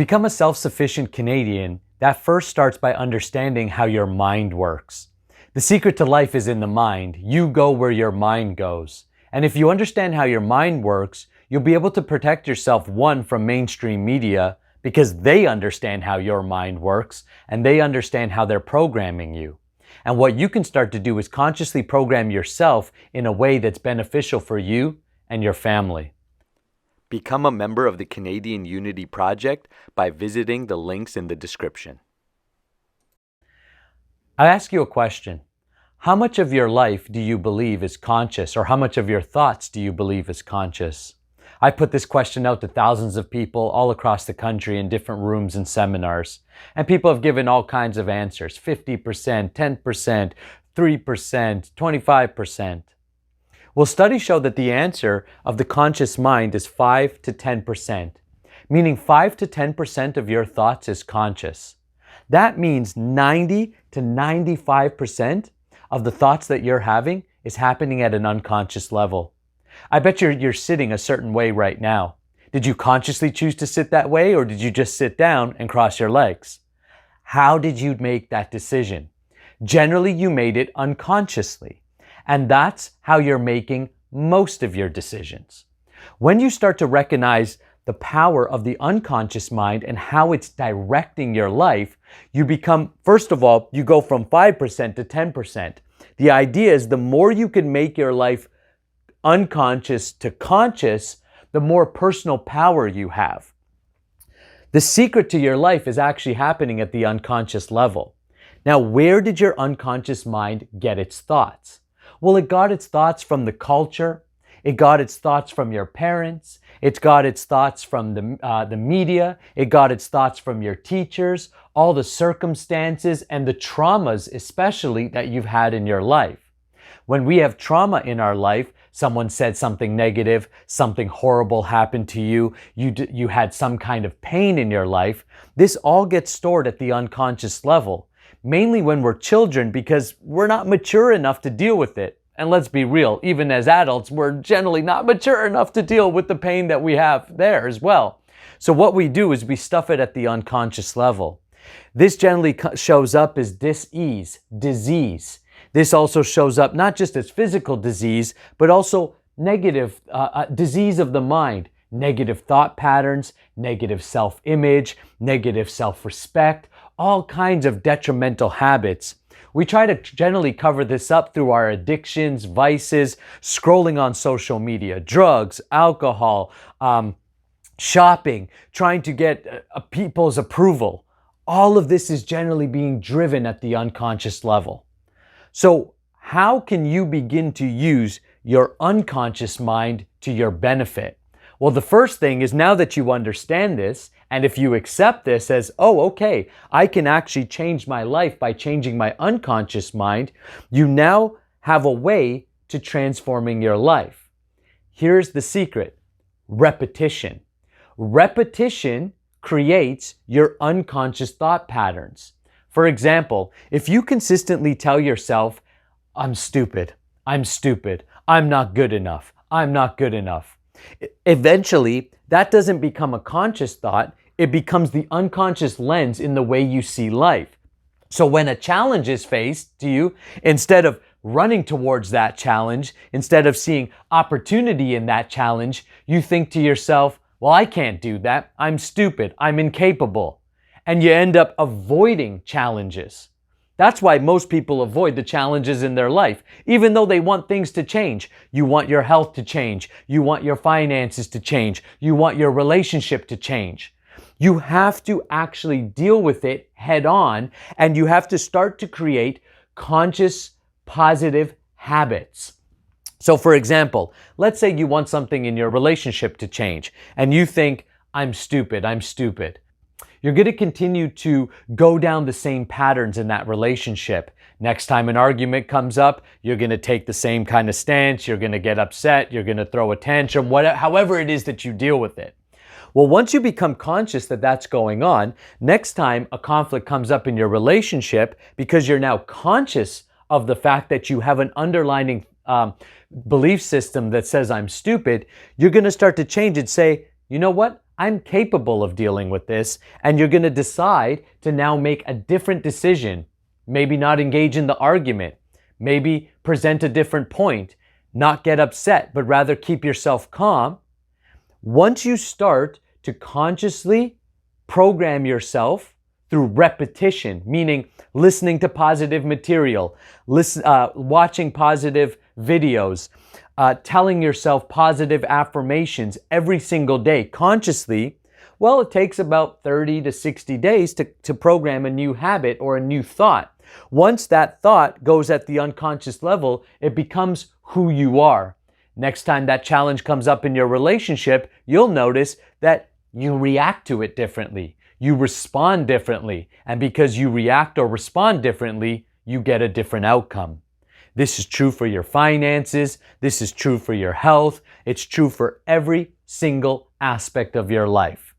To become a self-sufficient Canadian, that first starts by understanding how your mind works. The secret to life is in the mind. You go where your mind goes. And if you understand how your mind works, you'll be able to protect yourself, one, from mainstream media, because they understand how your mind works and they understand how they're programming you. And what you can start to do is consciously program yourself in a way that's beneficial for you and your family. Become a member of the Canadian Unity Project by visiting the links in the description. I ask you a question. How much of your life do you believe is conscious, or how much of your thoughts do you believe is conscious? I put this question out to thousands of people all across the country in different rooms and seminars, and people have given all kinds of answers: 50%, 10%, 3%, 25%. Well, studies show that the answer of the conscious mind is 5 to 10%, meaning 5 to 10% of your thoughts is conscious. That means 90 to 95% of the thoughts that you're having is happening at an unconscious level. I bet you're sitting a certain way right now. Did you consciously choose to sit that way, or did you just sit down and cross your legs? How did you make that decision? Generally, you made it unconsciously. And that's how you're making most of your decisions. When you start to recognize the power of the unconscious mind and how it's directing your life, you become, first of all, you go from 5% to 10%. The idea is the more you can make your life unconscious to conscious, the more personal power you have. The secret to your life is actually happening at the unconscious level. Now, where did your unconscious mind get its thoughts? Well, it got its thoughts from the culture. It got its thoughts from your parents. It got its thoughts from the media. It got its thoughts from your teachers, all the circumstances and the traumas, especially, that you've had in your life. When we have trauma in our life, someone said something negative, something horrible happened to you, you had some kind of pain in your life, this all gets stored at the unconscious level. Mainly when we're children, because we're not mature enough to deal with it. And let's be real, even as adults, we're generally not mature enough to deal with the pain that we have there as well. So what we do is we stuff it at the unconscious level. This generally shows up as dis-ease, disease. This also shows up not just as physical disease, but also negative disease of the mind. Negative thought patterns, negative self-image, negative self-respect, all kinds of detrimental habits. We try to generally cover this up through our addictions, vices, scrolling on social media, drugs, alcohol, shopping, trying to get people's approval. All of this is generally being driven at the unconscious level. So how can you begin to use your unconscious mind to your benefit? Well, the first thing is, now that you understand this, and if you accept this as, oh, okay, I can actually change my life by changing my unconscious mind, you now have a way to transforming your life. Here's the secret: repetition. Repetition creates your unconscious thought patterns. For example, if you consistently tell yourself, I'm stupid, I'm not good enough, I'm not good enough. Eventually, that doesn't become a conscious thought, it becomes the unconscious lens in the way you see life. So when a challenge is faced to you, instead of running towards that challenge, instead of seeing opportunity in that challenge, you think to yourself, well, I can't do that, I'm stupid, I'm incapable. And you end up avoiding challenges. That's why most people avoid the challenges in their life, even though they want things to change. You want your health to change. You want your finances to change. You want your relationship to change. You have to actually deal with it head on, and you have to start to create conscious, positive habits. So for example, let's say you want something in your relationship to change, and you think, I'm stupid. You're going to continue to go down the same patterns in that relationship. Next time an argument comes up, you're going to take the same kind of stance, you're going to get upset, you're going to throw a tantrum, however it is that you deal with it. Well, once you become conscious that that's going on, next time a conflict comes up in your relationship, because you're now conscious of the fact that you have an underlying belief system that says I'm stupid, you're going to start to change and say, you know what? I'm capable of dealing with this, and you're going to decide to now make a different decision. Maybe not engage in the argument, maybe present a different point, not get upset, but rather keep yourself calm. Once you start to consciously program yourself through repetition, meaning listening to positive material, watching positive videos, telling yourself positive affirmations every single day consciously, well, it takes about 30 to 60 days to program a new habit or a new thought. Once that thought goes at the unconscious level, it becomes who you are. Next time that challenge comes up in your relationship, you'll notice that you react to it differently. You respond differently. And because you react or respond differently, you get a different outcome. This is true for your finances. This is true for your health. It's true for every single aspect of your life.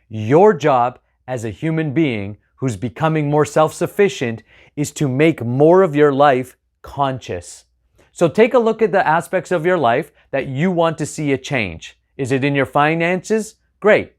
Your job as a human being who's becoming more self-sufficient is to make more of your life conscious. So take a look at the aspects of your life that you want to see a change. Is it in your finances? Great.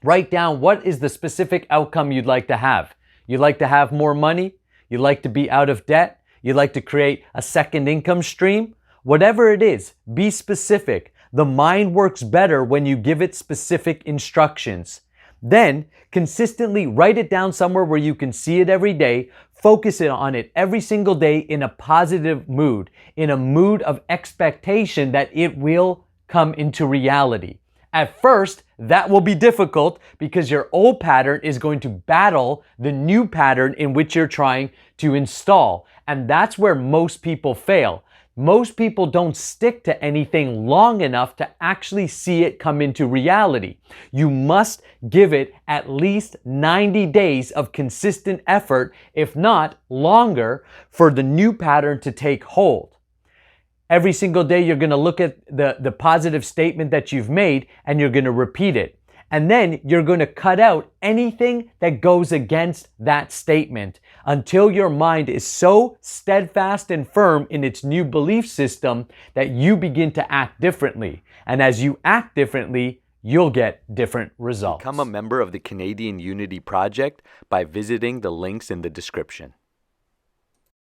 Write down what is the specific outcome you'd like to have. You'd like to have more money? You'd like to be out of debt? You'd like to create a second income stream? Whatever it is, be specific. The mind works better when you give it specific instructions. Then, consistently write it down somewhere where you can see it every day. Focus on it every single day in a positive mood, in a mood of expectation that it will come into reality. At first, that will be difficult because your old pattern is going to battle the new pattern in which you're trying to install. And that's where most people fail. Most people don't stick to anything long enough to actually see it come into reality. You must give it at least 90 days of consistent effort, if not longer, for the new pattern to take hold. Every single day, you're going to look at the positive statement that you've made and you're going to repeat it. And then you're going to cut out anything that goes against that statement until your mind is so steadfast and firm in its new belief system that you begin to act differently. And as you act differently, you'll get different results. Become a member of the Canadian Unity Project by visiting the links in the description.